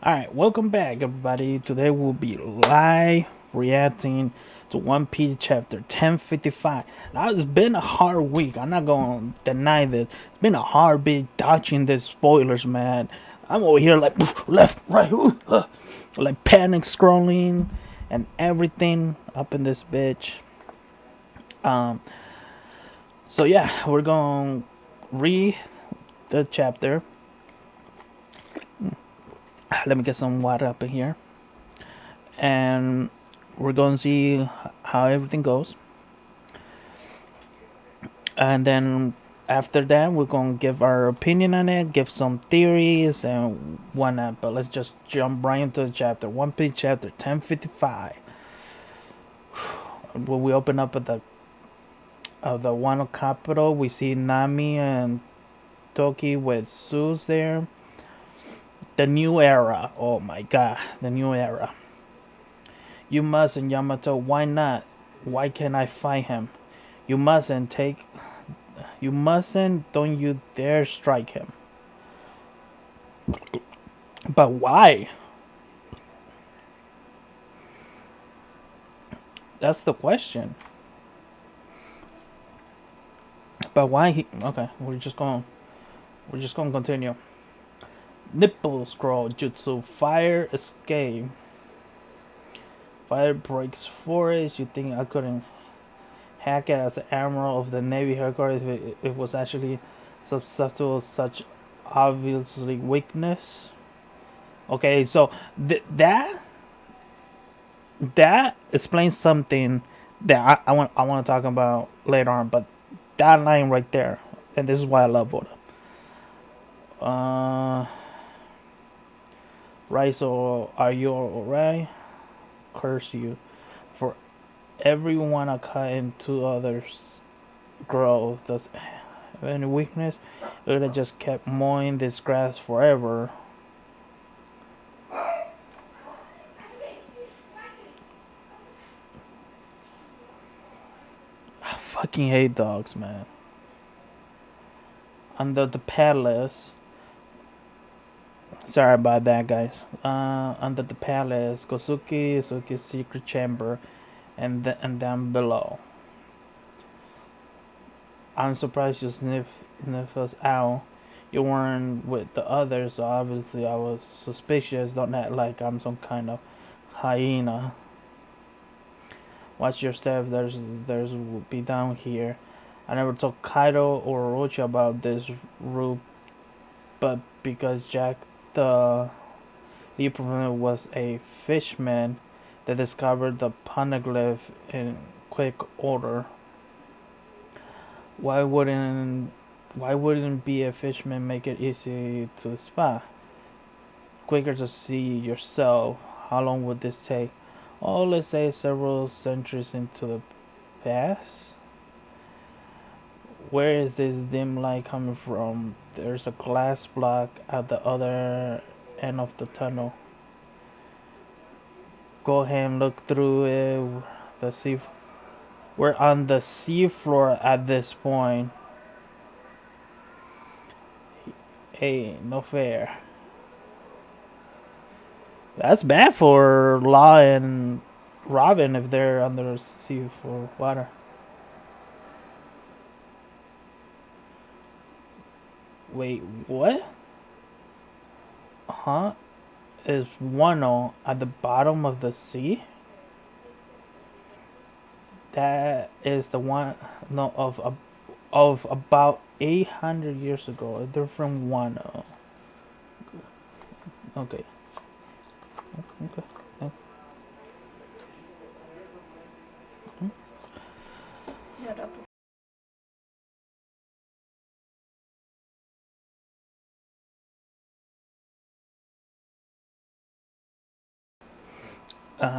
Alright, welcome back everybody. Today we'll be live reacting to One Piece chapter 1055. Now it's been a hard week. I'm not gonna deny this. It's been a hard week dodging the spoilers, man. I'm over here like left, right, like panic scrolling and everything up in this bitch. So yeah, we're gonna read the chapter. Let me get some water up in here. And we're going to see how everything goes. And then after that, we're going to give our opinion on it, give some theories and whatnot. But let's just jump right into the chapter. One Piece chapter 1055. When we open up at the Wano capital, we see Nami and Toki with Suze there. The new era. Oh my god, the new era. You mustn't, Yamato. Why not? Why can't I fight him? You mustn't take. You mustn't. Don't you dare strike him. But why? That's the question. But why he? Okay, we're just gonna continue. Nipple scroll jutsu. Fire escape. Fire breaks forest. You think I couldn't hack it as an admiral of the Navy headquarters if it was actually susceptible to such obviously weakness? Okay, so that explains something that I want to talk about later on, but that line right there, and this is why I love Oda. Right, so are you alright? Curse you. For everyone I cut into others grow. Does have any weakness? It would have just kept mowing this grass forever. I fucking hate dogs, man. Under the palace. Sorry about that, guys. Under the palace, Suki's secret chamber, and down below. I'm surprised you sniff us out. You weren't with the others, so obviously I was suspicious. Don't act like I'm some kind of hyena. Watch your step. There's be down here. I never told Kaido or Orochi about this route, but because Jack the Leaper was a fisherman that discovered the poneglyph in quick order. Why wouldn't be a fisherman make it easy to spot? Quicker to see yourself. How long would this take? Oh, let's say several centuries into the past. Where is this dim light coming from? There's a glass block at the other end of the tunnel. Go ahead and look through it. We're on the seafloor at this point. Hey, no fair. That's bad for Law and Robin if they're under the sea for water. Wait, what? Huh? Is Wano at the bottom of the sea? That is the one no of about 800 years ago. A different Wano. Okay. Okay.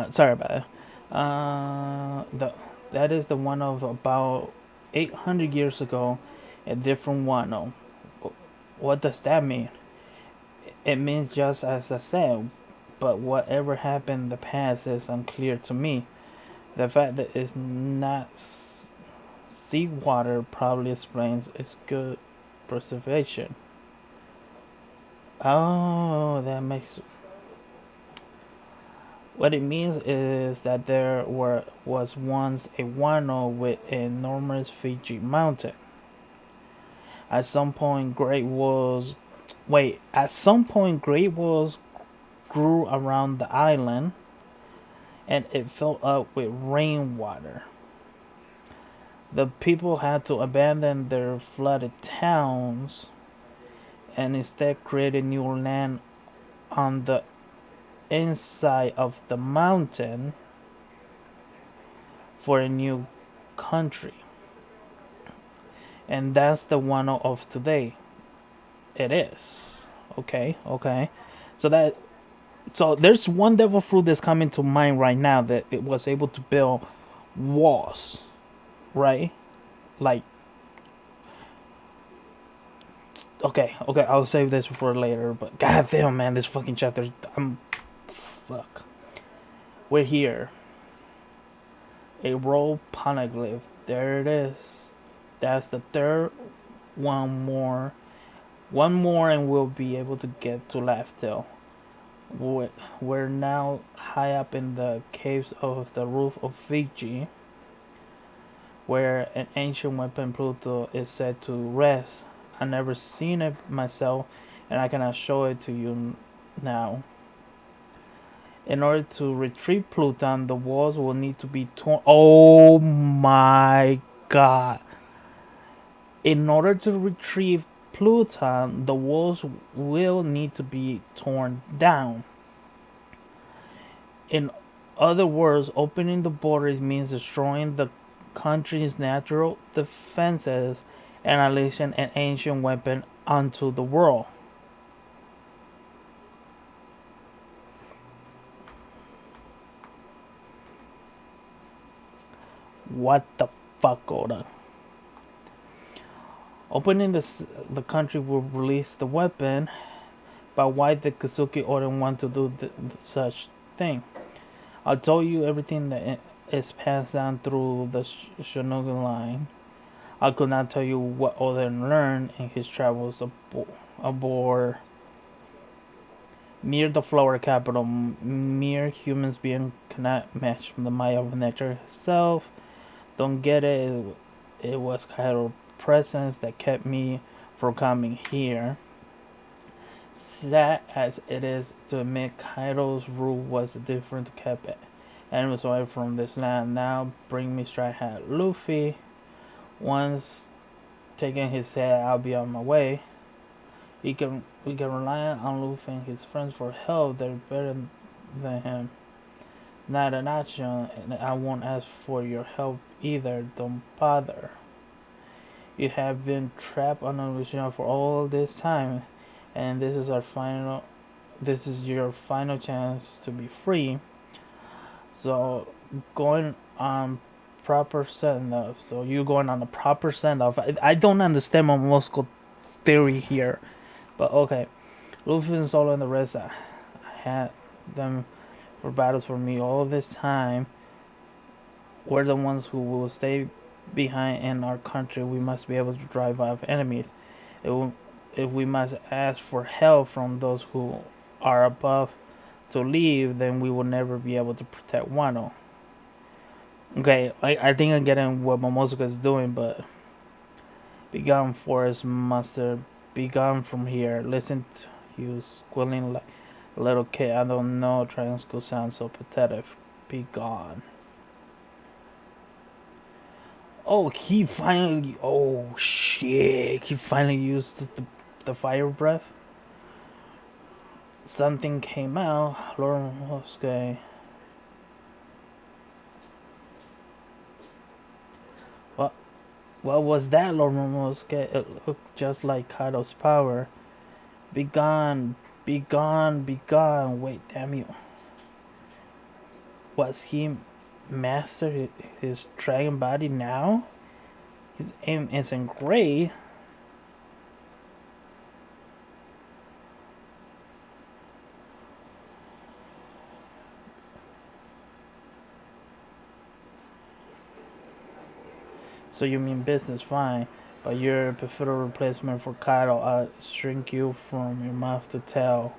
Sorry about it. That is the one of about 800 years ago, a different Wano. What does that mean? It means just as I said, but whatever happened in the past is unclear to me. The fact that it's not seawater probably explains its good preservation. Oh, that makes What it means is that was once a Wano with an enormous Fiji mountain. At some point, Great Walls grew around the island, and it filled up with rainwater. The people had to abandon their flooded towns and instead created new land on the inside of the mountain for a new country. And that's the one of today. It is. Okay, okay. So that so there's one devil fruit that's coming to mind right now that it was able to build walls, right? Like okay, I'll save this for later, but goddamn man, this fucking chapter I'm fuck. We're here. A roll poneglyph. There it is. That's the third one more. One more and we'll be able to get to Laughdale. We're now high up in the caves of the roof of Fiji, where an ancient weapon Pluto is said to rest. I've never seen it myself, and I cannot show it to you now. In order to retrieve Pluton, the walls will need to be torn. Oh my god. In order to retrieve Pluton, the walls will need to be torn down. In other words, opening the borders means destroying the country's natural defenses and unleashing an ancient weapon onto the world. What the fuck, Oda? Opening the country will release the weapon, but why did Kazuki Oda want to do such thing? I told you everything that is passed down through the Shogun line. I could not tell you what Oda learned in his travels aboard near the flower capital. Mere humans being cannot match the might of nature itself. Don't get it. It was Kaido's presence that kept me from coming here. Sad as it is to admit, Kaido's rule was different to keep enemies away from this land. Now bring me Straw Hat Luffy. Once taking his head, I'll be on my way. We can rely on Luffy and his friends for help. They're better than him. Not an option, and I won't ask for your help either. Don't bother. You have been trapped on a mission for all this time, and this is your final chance to be free. So going on proper send off. So you're going on a proper send off. I don't understand my Moscow theory here, but okay. Luffy and Solo and the rest, I had them for battles for me all this time. We're the ones who will stay behind in our country. We must be able to drive off enemies. If we must ask for help from those who are above to leave, then we will never be able to protect Wano. Okay, I think I'm getting what Momosuke is doing, but be gone, forest monster. Be gone from here. Listen to you squealing like a little kid. I don't know. Triangle sounds so pathetic. Be gone. Oh, he finally. Oh shit! He finally used the fire breath. Something came out. Lord Momosuke. What was that, Lord Momosuke? It looked just like Kaido's power. Be gone, be gone, be gone. Wait, damn you. Was he master his dragon body now? His aim isn't great. So you mean business, fine. But you're a perfect replacement for Kaido. I'll shrink you from your mouth to tail.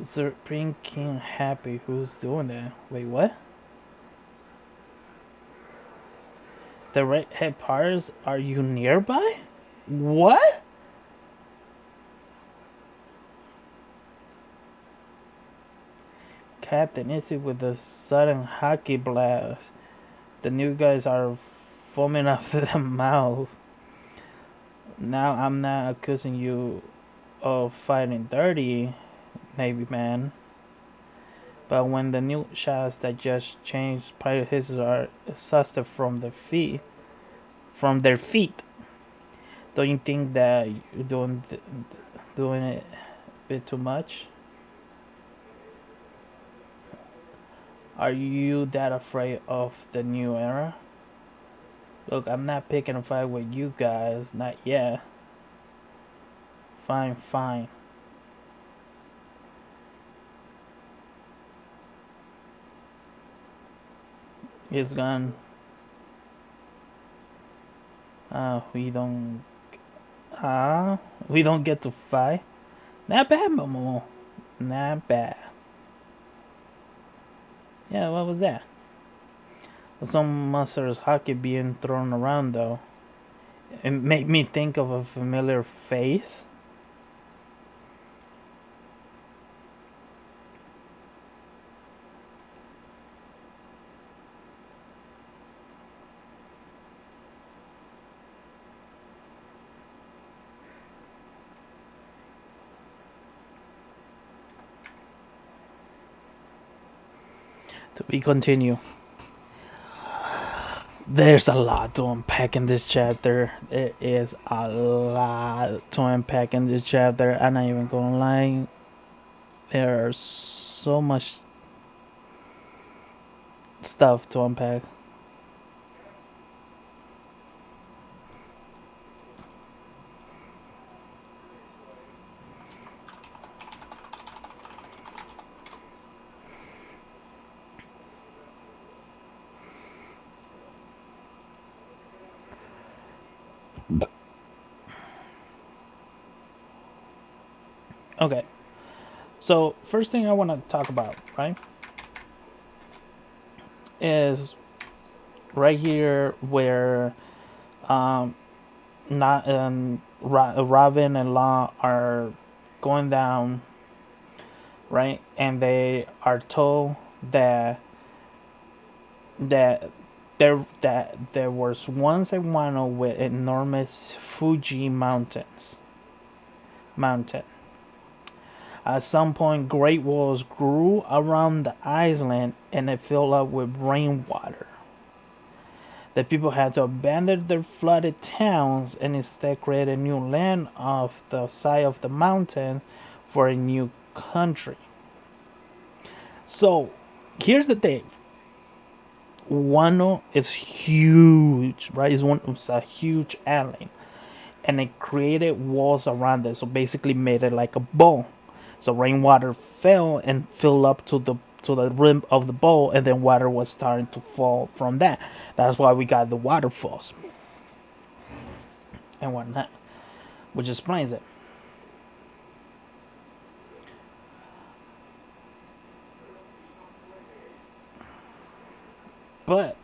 Supreme King happy. Who's doing that? Wait, what? The redhead pirates? Are you nearby? What? Captain Izzy with a sudden hockey blast. The new guys are foaming off the mouth. Now I'm not accusing you of fighting dirty, Navy man. But when the new shots that just changed pirate hisses are exhausted from their feet, don't you think that you're doing it a bit too much? Are you that afraid of the new era? Look, I'm not picking a fight with you guys, not yet. Fine, fine. It's gone. We don't. We don't get to fight. Not bad, Momo. Not bad. Yeah, what was that? Some monster's hockey being thrown around though. It made me think of a familiar face. To be continue. There's a lot to unpack in this chapter. There is a lot to unpack in this chapter. I'm not even gonna lie. There's so much stuff to unpack. Okay. So, first thing I want to talk about, right, is right here where um, not Robin and Law are going down, right, and they are told that there was once a Wano with enormous Fuji mountain. At some point, great walls grew around the island and it filled up with rainwater. The people had to abandon their flooded towns and instead create a new land off the side of the mountain for a new country. So, here's the thing. Wano is huge, right? It's a huge island. And it created walls around it. So basically made it like a bowl. So rainwater fell and filled up to the rim of the bowl, and then water was starting to fall from that. That's why we got the waterfalls and whatnot, which explains it. But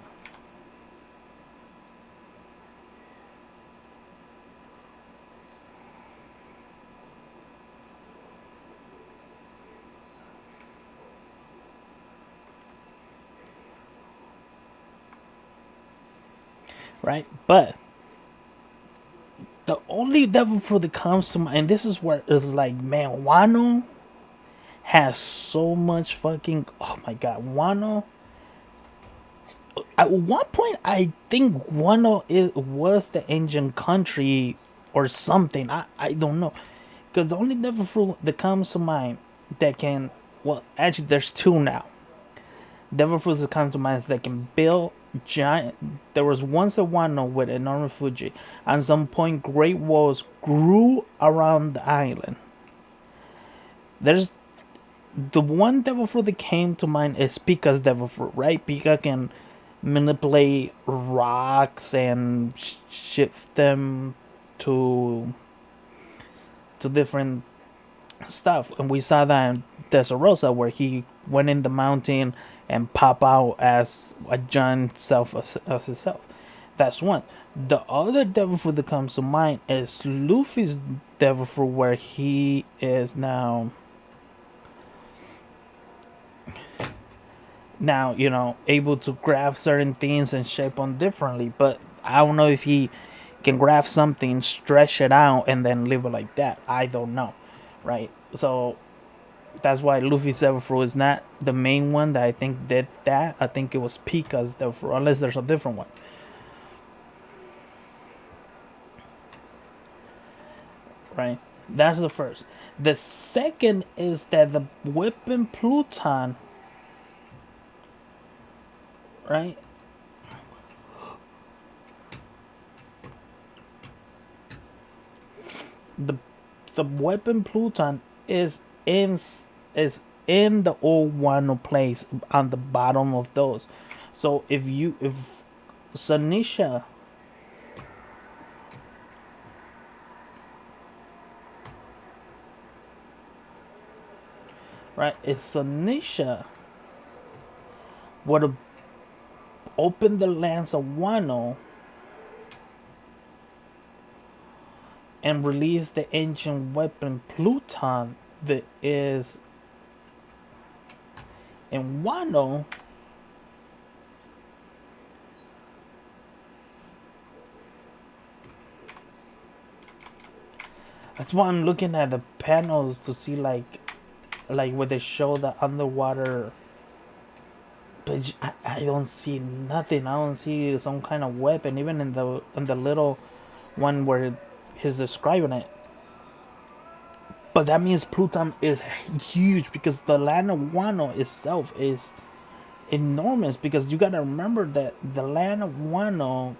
right, but the only devil fruit that comes to mind, and this is where it's like, man, Wano has so much fucking. Oh my god, Wano. At one point, I think Wano was the Asian country or something. I don't know. Because the only devil fruit that comes to mind that can. Well, actually, there's two now. Devil fruits that comes to mind is that can build giant. There was once a Wano with enormous Fuji. At some point, great walls grew around the island. There's the one devil fruit that came to mind is Pika's devil fruit, right? Pika can manipulate rocks and shift them to different stuff, and we saw that in Dressrosa, where he went in the mountain and pop out as a giant self as himself. That's one. The other devil fruit that comes to mind is Luffy's devil fruit, where he is now able to grab certain things and shape them differently. But I don't know if he can grab something, stretch it out, and then leave it like that. I don't know, right? So that's why Luffy's devil fruit is not the main one that I think did that. I think it was Pika's devil fruit, unless there's a different one. Right? That's the first. The second is that the weapon Pluton, right? The the weapon Pluton is in the old Wano place on the bottom of those. So if Sanisha, right, if Sanisha would have opened the lands of Wano and released the ancient weapon Pluton that is in Wano, that's why I'm looking at the panels to see like where they show the underwater. But I don't see nothing. I don't see some kind of weapon, even in the little one where he's describing it. But that means Pluton is huge, because the land of Wano itself is enormous. Because you gotta remember that the land of Wano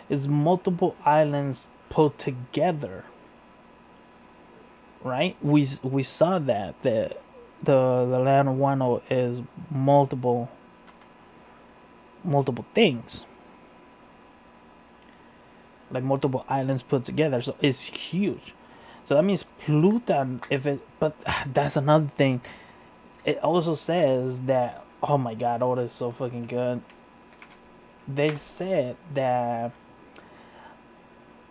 is multiple islands put together. Right? We saw that the land of Wano is multiple things, like multiple islands put together. So it's huge. So that means Pluton, if it, but that's another thing. It also says that, oh my god, oh, that's so fucking good. They said that,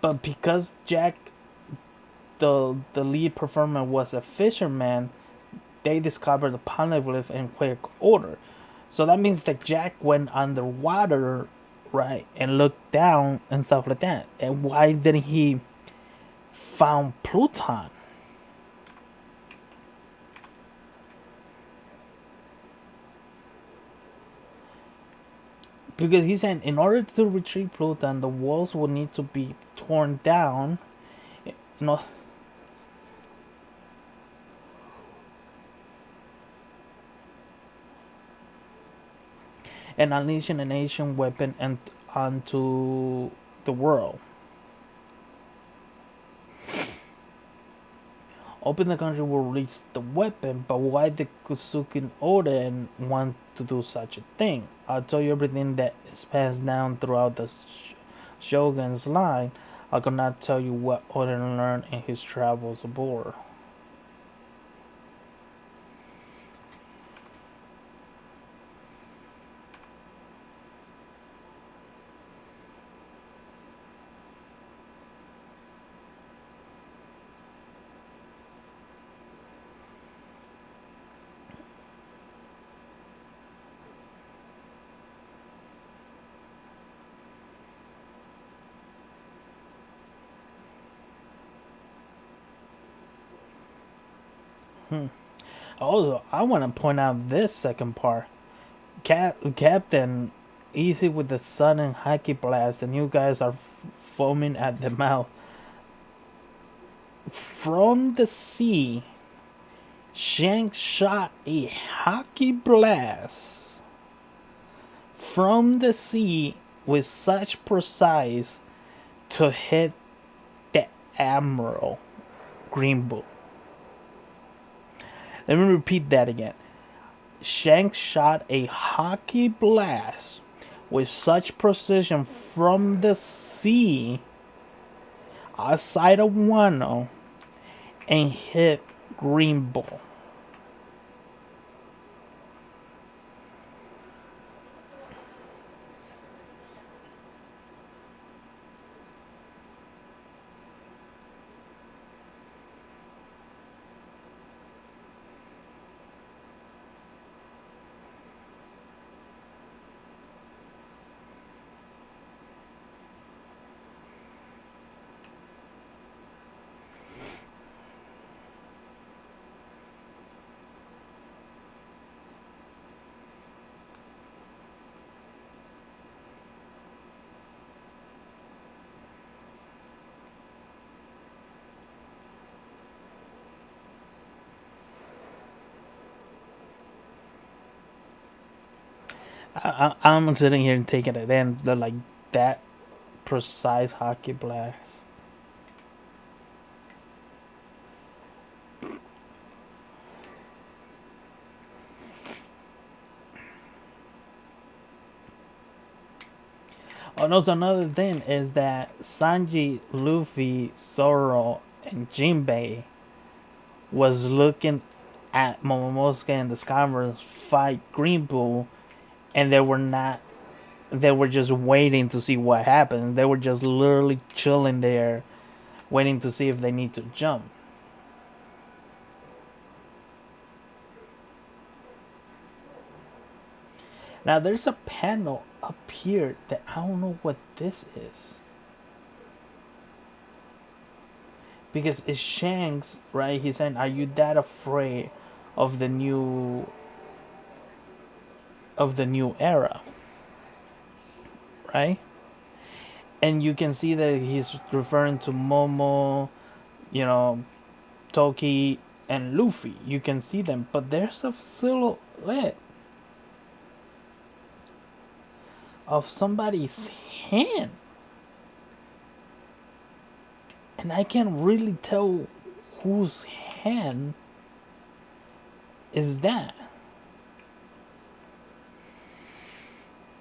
but because Jack, the lead performer, was a fisherman, they discovered the poneglyph in quick order. So that means that Jack went underwater, right, and looked down and stuff like that. And why didn't he found Pluton? Because he said in order to retrieve Pluton, the walls would need to be torn down. You know, and unleashing an ancient weapon and onto the world. Open the country will release the weapon, but why did Kusuke Oden want to do such a thing? I'll tell you everything that is passed down throughout the Shogun's line. I cannot tell you what Oden learned in his travels aboard. Also, I want to point out this second part. Captain, easy with the sudden haki blast, and you guys are foaming at the mouth. From the sea, Shanks shot a haki blast from the sea with such precise to hit the Admiral Green Book. Let me repeat that again. Shanks shot a haki blast with such precision from the sea outside of Wano and hit Green Bull. I'm sitting here and taking it in. The like that precise hockey blast. Oh no! So another thing is that Sanji, Luffy, Zoro, and Jinbei was looking at Momonosuke and the Skyverse fight Green Bull, and they were not. They were just waiting to see what happened. They were just literally chilling there, waiting to see if they need to jump. Now there's a panel up here that I don't know what this is. Because it's Shanks, right? He's saying, "Are you that afraid of the new era?" Right? And you can see that he's referring to Momo, you know, Toki, and Luffy. You can see them, but there's a silhouette of somebody's hand, and I can't really tell whose hand is that.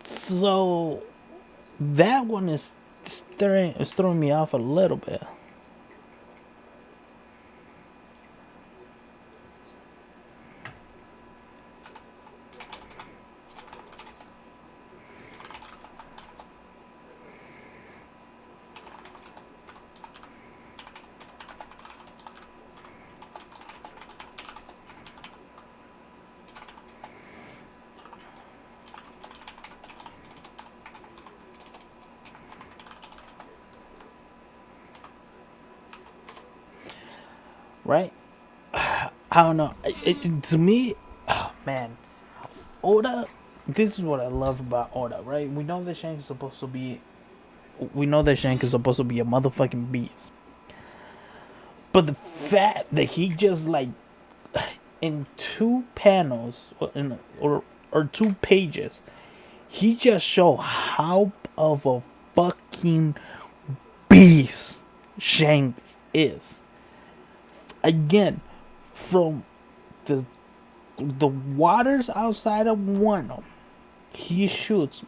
So that one is throwing me off a little bit. Right? I don't know. To me, oh man, Oda. This is what I love about Oda. Right? We know that Shanks is supposed to be. We know that Shank is supposed to be a motherfucking beast. But the fact that he just like in two panels or 2 pages, he just showed how of a fucking beast Shanks is. Again, from the waters outside of Wano, he shoots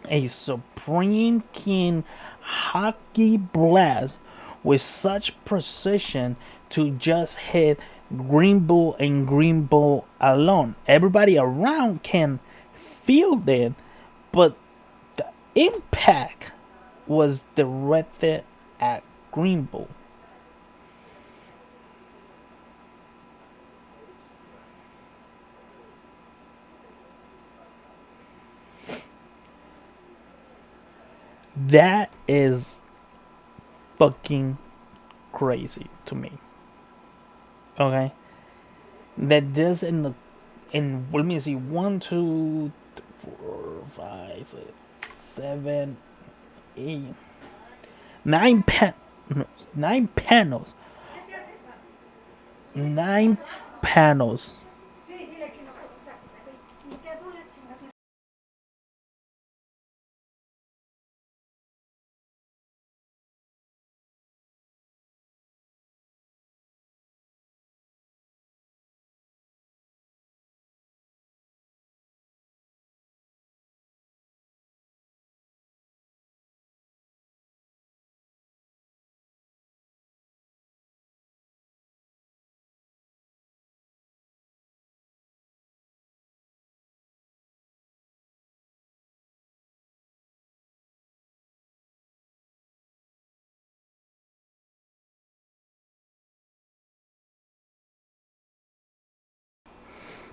a Supreme King hockey blast with such precision to just hit Green Bull and Green Bull alone. Everybody around can feel it, but the impact was directed at Green Bull. That is fucking crazy to me. Okay, that just in let me see, one, two, 7, 8, 9 panels, 9 panels.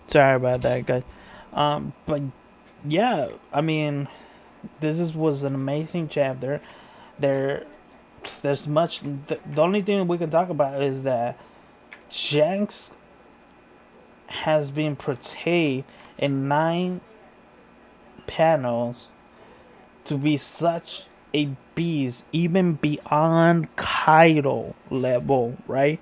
Sorry about that, guys. But yeah, I mean, was an amazing chapter. There, there's much. The only thing we can talk about is that Shanks has been portrayed in 9 panels to be such a beast, even beyond Kaido level, right?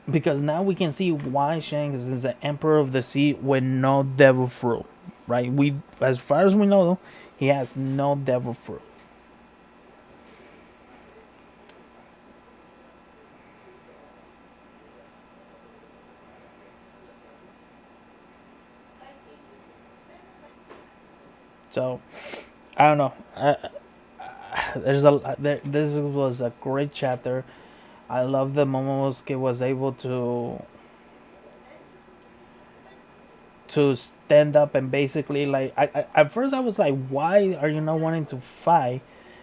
Because now we can see why Shanks is the Emperor of the Sea with no devil fruit, right? As far as we know, he has no devil fruit. So I don't know. This was a great chapter. I love that Momonosuke was able to stand up and basically like at first I was like, why are you not wanting to fight?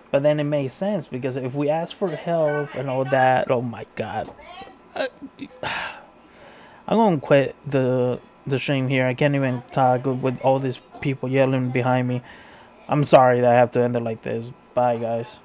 But then it made sense because if we ask for help and all that, oh my god, I'm gonna quit the stream here. I can't even talk with all these people yelling behind me. I'm sorry that I have to end it like this. Bye, guys.